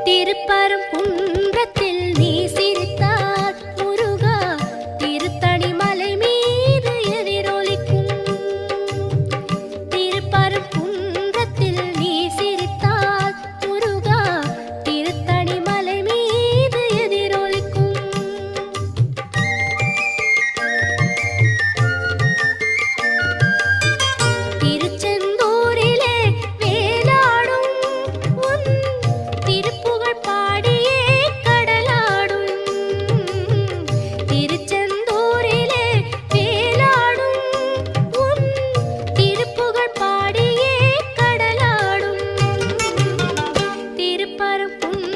திருப்பரங்குன்றத்தில் நீ சிரித்தால் முருகா திருத்தணி மலை மீது எதிரொலிக்கும். திருப்பரங்குன்றத்தில் நீ சிரித்தால் முருகா திருத்தணி மலை மீது எதிரொலிக்கும். திருச்செந்தூரிலே வேலாடும் உன் திருப்புகழ் பாடியே கடலாடும். திருச்செந்தூரிலே வேலாடும் உன் திருப்புகழ் பாடியே கடலாடும். திருப்பரங்குன்றத்தில்